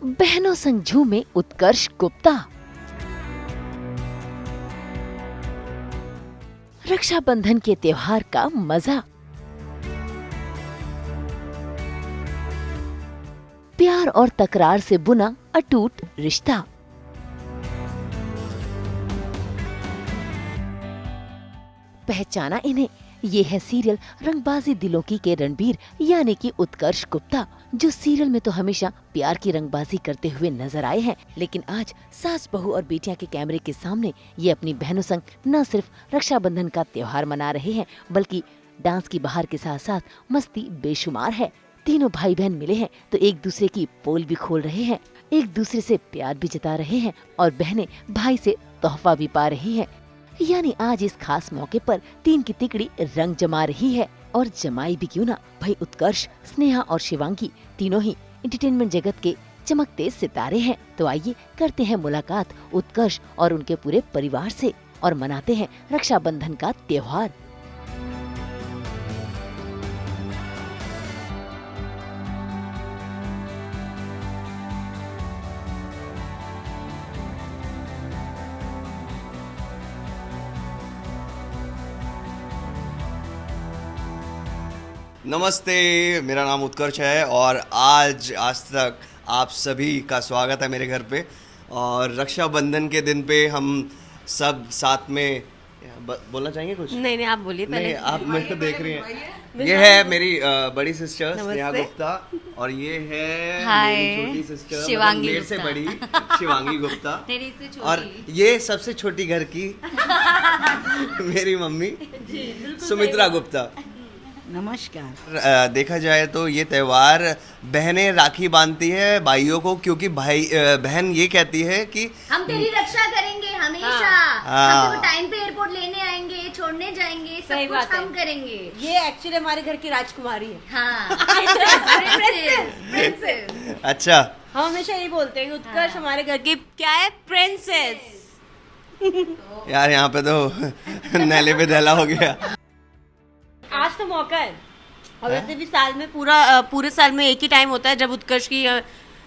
बहनों संग झूमे उत्कर्ष गुप्ता। रक्षाबंधन के त्योहार का मजा। प्यार और तकरार से बुना अटूट रिश्ता। पहचाना इन्हें, ये है सीरियल रंगबाजी दिलों की के रणबीर यानी कि उत्कर्ष गुप्ता, जो सीरियल में तो हमेशा प्यार की रंगबाजी करते हुए नजर आए हैं, लेकिन आज सास बहू और बेटियां के कैमरे के सामने ये अपनी बहनों संग न सिर्फ रक्षाबंधन का त्योहार मना रहे हैं, बल्कि डांस की बहार के साथ साथ मस्ती बेशुमार है। तीनों भाई बहन मिले हैं तो एक दूसरे की पोल भी खोल रहे हैं, एक दूसरे से प्यार भी जता रहे हैं और बहनें भाई से तोहफा भी पा रही हैं। यानी आज इस खास मौके पर तीन की तिकड़ी रंग जमा रही है, और जमाई भी क्यों ना, भाई उत्कर्ष, स्नेहा और शिवांगी तीनों ही एंटरटेनमेंट जगत के चमकते सितारे हैं। तो आइए करते हैं मुलाकात उत्कर्ष और उनके पूरे परिवार से और मनाते हैं रक्षाबंधन का त्योहार। नमस्ते, मेरा नाम उत्कर्ष है और आज तक आप सभी का स्वागत है मेरे घर पे। और रक्षाबंधन के दिन पे हम सब साथ में बोलना चाहेंगे कुछ? नहीं आप बोलिए पहले। नहीं, आप मेरे को देख रही हैं। ये है मेरी बड़ी सिस्टर स्नेहा गुप्ता और ये है मेरी छोटी सिस्टर शिवांगी मेरे से बड़ी शिवांगी गुप्ता मेरी से छोटी। और ये सबसे छोटी घर की मेरी मम्मी सुमित्रा गुप्ता। नमस्कार। देखा जाए तो ये त्योहार बहनें राखी बांधती है भाइयों को, क्योंकि बहन ये कहती है कि हम तेरी रक्षा करेंगे हमेशा। हाँ। हम टाइम पे एयरपोर्ट लेने आएंगे, छोड़ने जाएंगे, सही सब बात कुछ है। हम करेंगे। ये एक्चुअली हमारे घर की राजकुमारी है। हाँ। प्रिंसेस। अच्छा, हम हमेशा यही बोलते हैं कि उत्कर्ष हमारे घर की क्या है, प्रिंसेस। यार यहाँ पे तो नैले पे दहला हो गया। आज तो मौका है और वैसे भी साल में पूरे साल में एक ही टाइम होता है जब उत्कर्ष की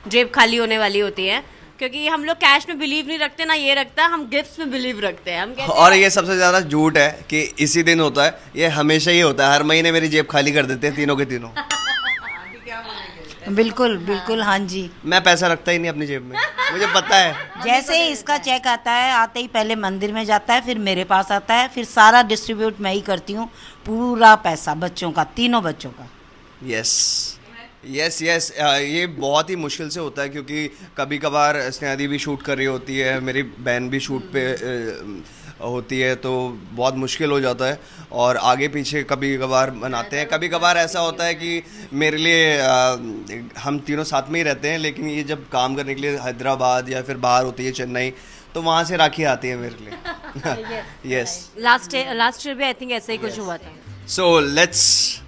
जेब खाली होने वाली होती है, क्योंकि हम लोग कैश में बिलीव नहीं रखते ना, ये रखता है, हम गिफ्ट्स में बिलीव रखते हैं। हम कहते और हैं ये सबसे ज्यादा झूठ है कि इसी दिन होता है, ये हमेशा ही होता है। हर महीने मेरी जेब खाली कर देते हैं तीनों के तीनों। बिल्कुल बिल्कुल, हाँ जी। मैं पैसा रखता ही नहीं अपनी जेब में, मुझे पता है। जैसे ही इसका चेक आता है, आते ही पहले मंदिर में जाता है, फिर मेरे पास आता है, फिर सारा डिस्ट्रीब्यूट मैं ही करती हूँ, पूरा पैसा बच्चों का, तीनों बच्चों का। यस यस यस, ये बहुत ही मुश्किल से होता है, क्योंकि कभी कभार स्नेहादी भी शूट कर रही होती है, मेरी बहन भी शूट पे होती है, तो बहुत मुश्किल हो जाता है और आगे पीछे कभी कभार बनाते हैं। कभी कभार ऐसा होता है कि मेरे लिए हम तीनों साथ में ही रहते हैं, लेकिन ये जब काम करने के लिए हैदराबाद या फिर बाहर होती है चेन्नई, तो वहाँ से राखी आती है मेरे लिए। यस, लास्ट ईयर भी आई थिंक ऐसा ही कुछ हुआ था। So let's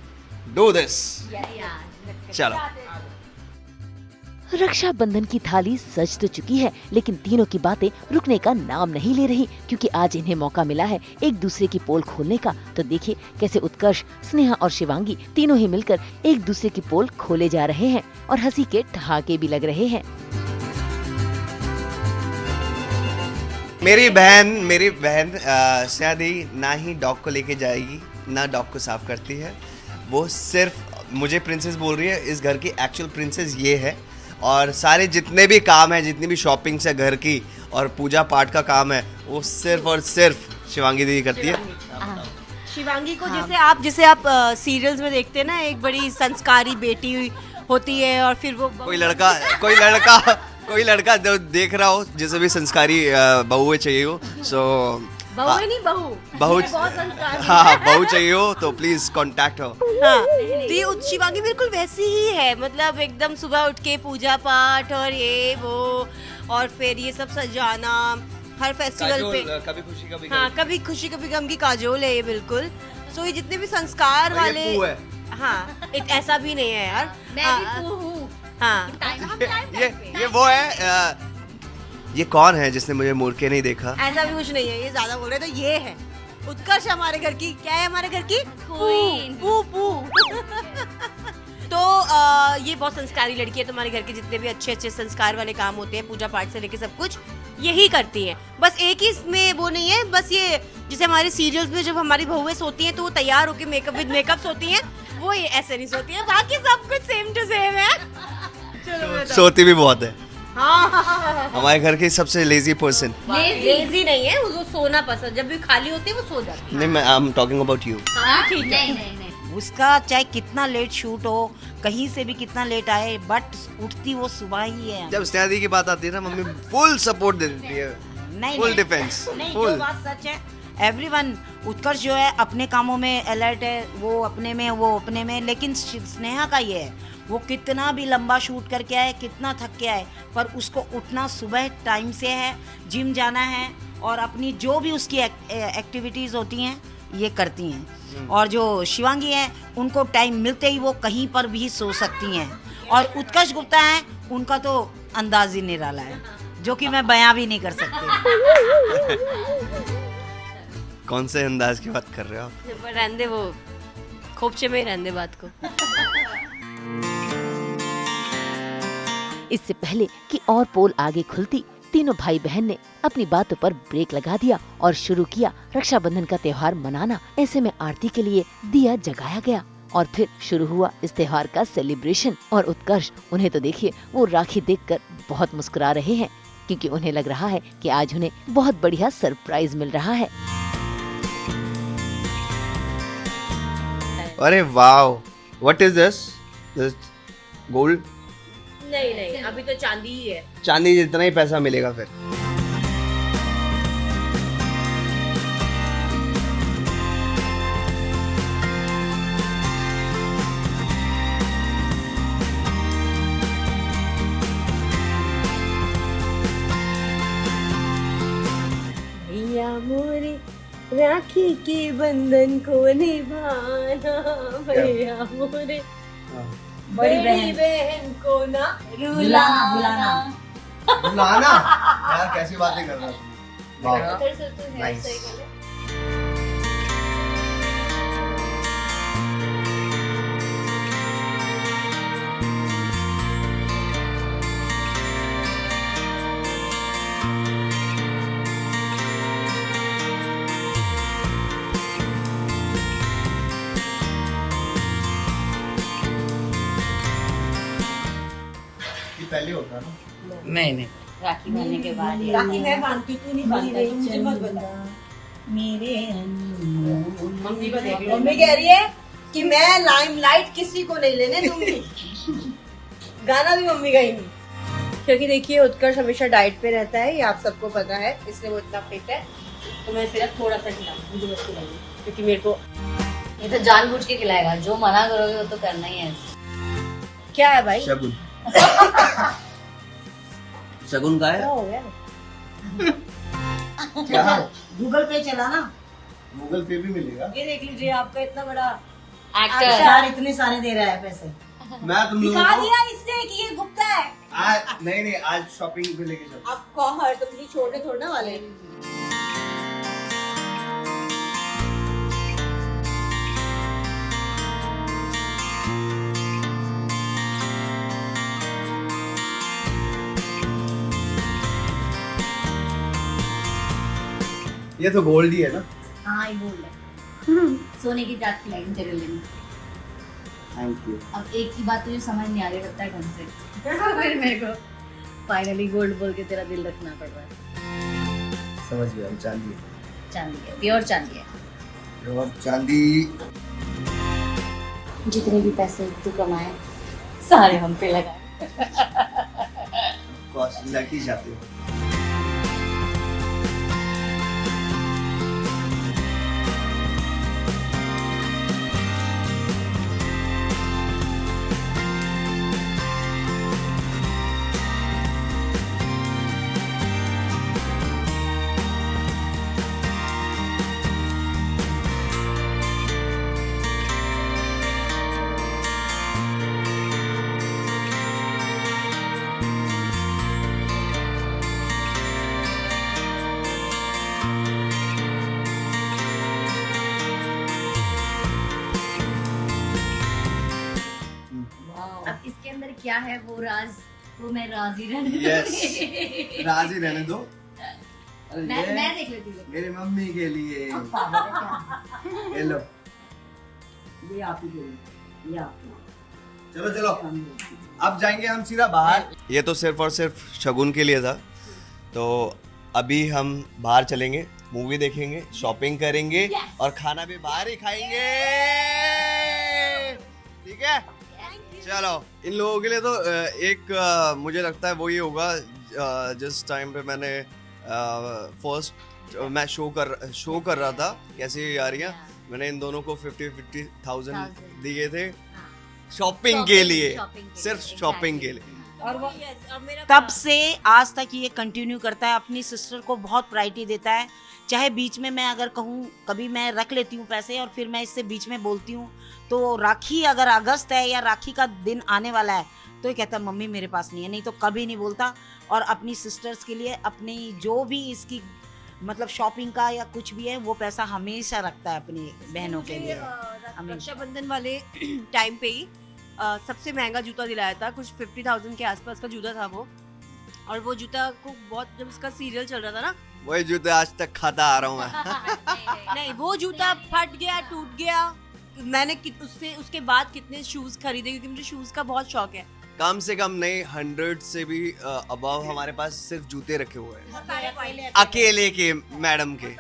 do this. चलो, रक्षाबंधन की थाली सज तो चुकी है, लेकिन तीनों की बातें रुकने का नाम नहीं ले रही, क्योंकि आज इन्हें मौका मिला है एक दूसरे की पोल खोलने का। तो देखिए कैसे उत्कर्ष, स्नेहा और शिवांगी तीनों ही मिलकर एक दूसरे की पोल खोले जा रहे हैं और हंसी के ठहाके भी लग रहे हैं। मेरी बहन स्नेहादी ना ही डॉग को लेके जाएगी, ना डॉग को साफ करती है। वो सिर्फ मुझे प्रिंसेस बोल रही है, इस घर की एक्चुअल प्रिंसेस ये है। और सारे जितने भी काम है, जितनी भी शॉपिंग है घर की और पूजा पाठ का काम है, वो सिर्फ और सिर्फ शिवांगी दीदी करती है। शिवांगी को जिसे आप सीरियल्स में देखते हैं ना, एक बड़ी संस्कारी बेटी होती है और फिर वो कोई लड़का जो देख रहा हो, जिसे भी संस्कारी बहू चाहिए हो, सो बहू नहीं बहू बहुत संस्कारी। हाँ, बहू चाहिए हो तो प्लीज कांटेक्ट हो। हाँ, तो ये शिवांगी बिल्कुल वैसी ही है, मतलब एकदम सुबह उठ के पूजा पाठ और ये वो, और फिर ये सब सजाना हर फेस्टिवल पे। कभी खुशी कभी हाँ, कभी खुशी कभी गम की काजोल है ये बिल्कुल। सो ये जितने भी संस्कार वाले, हाँ, ऐसा भी नहीं है यार, मैं भी पू हूँ। हाँ, ये वो है। ये कौन है जिसने मुझे मुड़ के नहीं देखा? ऐसा भी कुछ नहीं है, ये ज्यादा बोल रहे तो ये है उत्कर्ष हमारे घर की, क्या है हमारे घर की Queen। पू पू। तो ये बहुत संस्कारी लड़की है। तुम्हारे घर के जितने भी अच्छे अच्छे संस्कार वाले काम होते हैं, पूजा पाठ से लेके सब कुछ यही करती है। बस एक ही इसमें वो नहीं है, बस ये जैसे हमारे सीरियल्स में जब हमारी बहुएं सोती हैं तो वो तैयार होकर मेकअप विद मेकअप सोती हैं, वो ये ऐसे नहीं सोती है। बाकी सब कुछ सेम टू सेम है। चलो बताओ। सोती भी बहुत है। हाँ, हमारे घर की सबसे लेजी पर्सन। लेजी नहीं है, उसको सोना पसंद, जब भी खाली होती है वो सो जाती है। नहीं, मैं I am talking about you. हाँ, ठीक है। नहीं नहीं नहीं उसका चाहे कितना लेट शूट हो, कहीं से भी कितना लेट आए, बट उठती वो सुबह ही है। जब स्नेहा दी की बात आती है ना, मम्मी फुल सपोर्ट दे देती है, नहीं फुल नहीं, डिफेंस, नहीं, फुल। जो बात सच है, एवरीवन उत्कर्ष जो है अपने कामों में अलर्ट है, वो अपने में, लेकिन स्नेहा का ये है, वो कितना भी लंबा शूट करके आए, कितना थक के आए, पर उसको उठना सुबह टाइम से है, जिम जाना है, और अपनी जो भी उसकी एक्टिविटीज़ होती हैं ये करती हैं। और जो शिवांगी हैं, उनको टाइम मिलते ही वो कहीं पर भी सो सकती हैं। और उत्कर्ष गुप्ता हैं, उनका तो अंदाज ही निराला है, जो कि मैं बयां भी नहीं कर सकती। कौन से अंदाज की बात कर रहे हो आप? पर रहने दे, वो खोपचे में ही रहने दे बात को। इससे पहले कि और पोल आगे खुलती, तीनों भाई बहन ने अपनी बातों पर ब्रेक लगा दिया और शुरू किया रक्षाबंधन का त्योहार मनाना। ऐसे में आरती के लिए दिया जगाया गया और फिर शुरू हुआ इस त्योहार का सेलिब्रेशन। और उत्कर्ष, उन्हें तो देखिए, वो राखी देखकर बहुत मुस्कुरा रहे हैं, क्योंकि उन्हें लग रहा है कि आज उन्हें बहुत बढ़िया सरप्राइज मिल रहा है। अरे wow, what is this? Gold? नहीं, अभी तो चांदी ही है। चांदी जितना ही पैसा मिलेगा फिर। भैया मोरे राखी के बंधन को निभाना, भैया मोरे बड़ी बहन को ना बुलाना। बुलाना? यार कैसी बातें कर रहा हूँ। फिर से तो है Nice. सही कर ले। पहले होता ना। नहीं राखी बांधने के बाद राखी मैं बांधती, तू नहीं बांधता, तू मुझे मत बता। मेरे मम्मी को देख, मम्मी कह रही है कि मैं लाइमलाइट किसी को नहीं लेने दूंगी। गाना भी मम्मी का ही नहीं, क्योंकि देखिए उत्कर्ष हमेशा डाइट पे रहता है, ये आप सबको पता है, इसलिए वो इतना फिट है। तो मैं सिर्फ थोड़ा सा खिलाऊं, मुझे मत खिलाइए, क्योंकि मेरे को ये तो जानबूझ के खिलाएगा, जो मना करोगे वो तो करना ही है। क्या है भाई, शगुन। शगुन का है? क्या हो गया? क्या? गूगल पे चला ना, गूगल पे भी मिलेगा। ये देख लीजिए, आपका इतना बड़ा एक्टर यार इतने सारे दे रहा है पैसे। मैं तुम लोगों दिखा को दिया इसने कि ये गुप्ता है। नहीं आज शॉपिंग पे लेके चलता। आप कौन हर तुम मुझे छोड़ने थोड़ना वाले हैं। ये तो गोल्ड ही है ना? हाँ, ये बोल रहे सोने की जात खिलाएंगे तेरे लिए। Thank you. अब एक ही बात तुझे समझ नहीं आ रही लगता है ढंग से। फिर मेरे को फाइनली गोल्ड बोल के तेरा दिल रखना पड़ रहा है। समझ गया, चांदी है। चांदी है, प्योर चांदी है। और चांदी जितने भी पैसे तू कमाए सारे हम पे लगाए। कॉस्ट लकी जाते हो। क्या है वो राज, वो मैं राज ही रहने यस, दूंगी। राजी रहने दो। अरे मैं देख लेती हूँ। मेरी मम्मी के लिए ये लो, ये आप ही के लिए, ये आप ही। चलो चलो अब जाएंगे हम सीधा बाहर। ये तो सिर्फ और सिर्फ शगुन के लिए था, तो अभी हम बाहर चलेंगे, मूवी देखेंगे, शॉपिंग करेंगे और खाना भी बाहर ही खाएंगे, ठीक है? चलो, इन लोगों के लिए तो एक मुझे लगता है वो ये होगा जिस टाइम पे मैंने फर्स्ट मैं शो कर रहा था कैसी आ रही है, मैंने इन दोनों को 50,000 दिए थे शॉपिंग के लिए, सिर्फ शॉपिंग के लिए। और वो तब से आज तक ये कंटिन्यू करता है, अपनी सिस्टर को बहुत प्रायोरिटी देता है। चाहे बीच में मैं अगर कहूँ कभी मैं रख लेती हूँ पैसे और फिर मैं इससे बीच में बोलती हूँ, तो राखी अगर अगस्त है या राखी का दिन आने वाला है तो ये कहता है मम्मी मेरे पास नहीं है, नहीं तो कभी नहीं बोलता। और अपनी सिस्टर्स के लिए अपनी जो भी इसकी मतलब शॉपिंग का या कुछ भी है वो पैसा हमेशा रखता है अपनी बहनों के लिए। रक्षाबंधन वाले टाइम पे ही सबसे महंगा जूता दिलाया था, कुछ 50,000 के आसपास का जूता था वो। और वो जूता को बहुत, जब उसका सीरियल चल रहा था ना, वही जूते आज तक खाता आ रहा हूँ मैं। नहीं वो जूता फट गया, टूट गया। मैंने उसके बाद कितने शूज खरीदे, क्योंकि मुझे शूज का बहुत शौक है। कम से कम नहीं 100 से भी अबव हमारे पास सिर्फ जूते रखे हुए हैं, अकेले के मैडम के।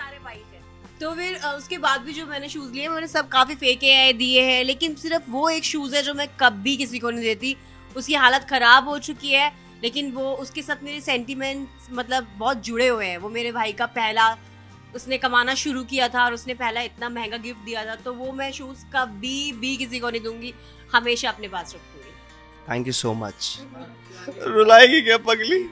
तो फिर उसके बाद भी जो मैंने शूज लिए मैंने सब काफी फेंके हैं, दिए हैं, लेकिन सिर्फ वो एक शूज है जो मैं कभी किसी को नहीं देती। उसकी हालत खराब हो चुकी है, लेकिन वो उसके साथ मेरे सेंटीमेंट्स मतलब बहुत जुड़े हुए हैं। वो मेरे भाई का पहला, उसने कमाना शुरू किया था और उसने पहला इतना महंगा गिफ्ट दिया था, तो वो मैं शूज कभी भी किसी को नहीं दूंगी, हमेशा अपने पास रखूंगी। Thank you so much. रुलाएगी क्या पगली?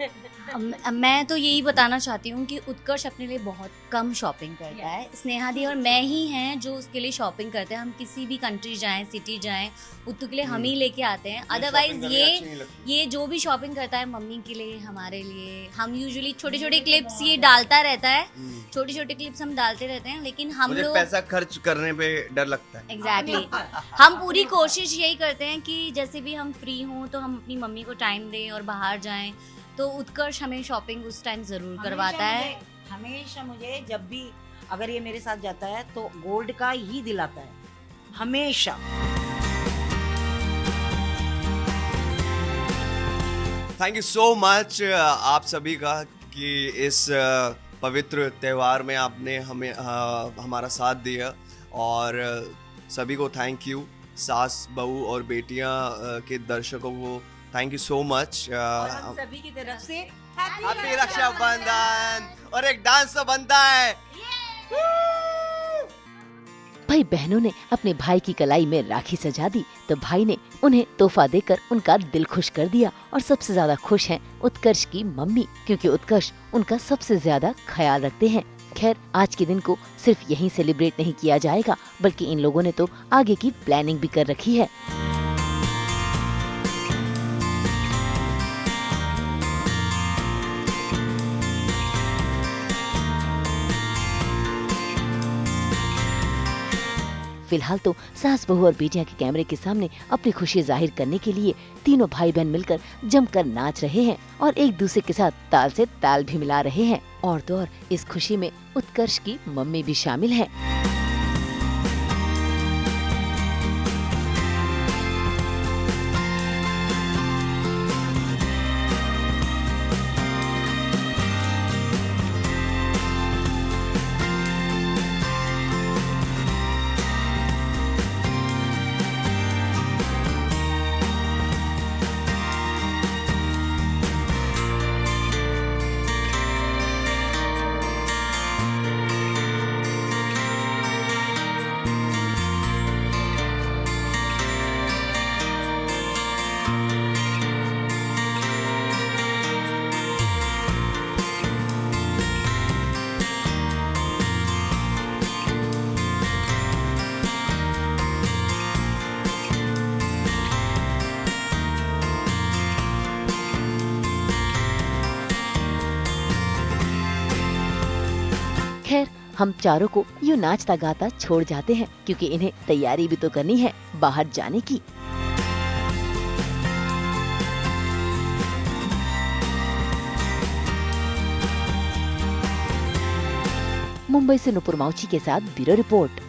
मैं तो यही बताना चाहती हूँ कि उत्कर्ष अपने लिए बहुत कम शॉपिंग करता है। स्नेहा दी और मैं ही हैं जो उसके लिए शॉपिंग करते हैं। हम किसी भी कंट्री जाएं, सिटी जाएं, उत्तु के लिए हम ही लेके आते हैं। अदरवाइज ये जो भी शॉपिंग करता है मम्मी के लिए, हमारे लिए, हम यूजुअली छोटे छोटे क्लिप्स ये डालता रहता है, छोटे छोटे क्लिप्स हम डालते रहते हैं, लेकिन हम मुझे लोग पैसा खर्च करने पे डर लगता है। एग्जैक्टली हम पूरी कोशिश यही करते हैं कि जैसे भी हम फ्री हों तो हम अपनी मम्मी को टाइम दें और बाहर जाएं। तो उत्कर्ष हमें शॉपिंग उस टाइम जरूर करवाता है। हमेशा मुझे जब भी अगर ये मेरे साथ जाता है तो गोल्ड का ही दिलाता है, हमेशा। थैंक यू सो मच आप सभी का कि इस पवित्र त्यौहार में आपने हमें हमारा साथ दिया, और सभी को थैंक यू। सास बहू और बेटियां के दर्शकों को थैंक यू सो मच। हम सभी की तरफ से हैप्पी रक्षाबंधन। और एक डांस तो बनता है। भाई बहनों ने अपने भाई की कलाई में राखी सजा दी तो भाई ने उन्हें तोहफा देकर उनका दिल खुश कर दिया। और सबसे ज्यादा खुश हैं उत्कर्ष की मम्मी, क्योंकि उत्कर्ष उनका सबसे ज्यादा ख्याल रखते हैं। खैर आज के दिन को सिर्फ यहीं सेलिब्रेट नहीं किया जाएगा, बल्कि इन लोगों ने तो आगे की प्लानिंग भी कर रखी है। फिलहाल तो सास बहू और बेटियां के कैमरे के सामने अपनी खुशी जाहिर करने के लिए तीनों भाई बहन मिलकर जमकर नाच रहे हैं और एक दूसरे के साथ ताल से ताल भी मिला रहे हैं। और तो और इस खुशी में उत्कर्ष की मम्मी भी शामिल है। खैर हम चारों को यूँ नाचता गाता छोड़ जाते हैं, क्योंकि इन्हें तैयारी भी तो करनी है बाहर जाने की। मुंबई से नुपुर माउची के साथ ब्यूरो रिपोर्ट।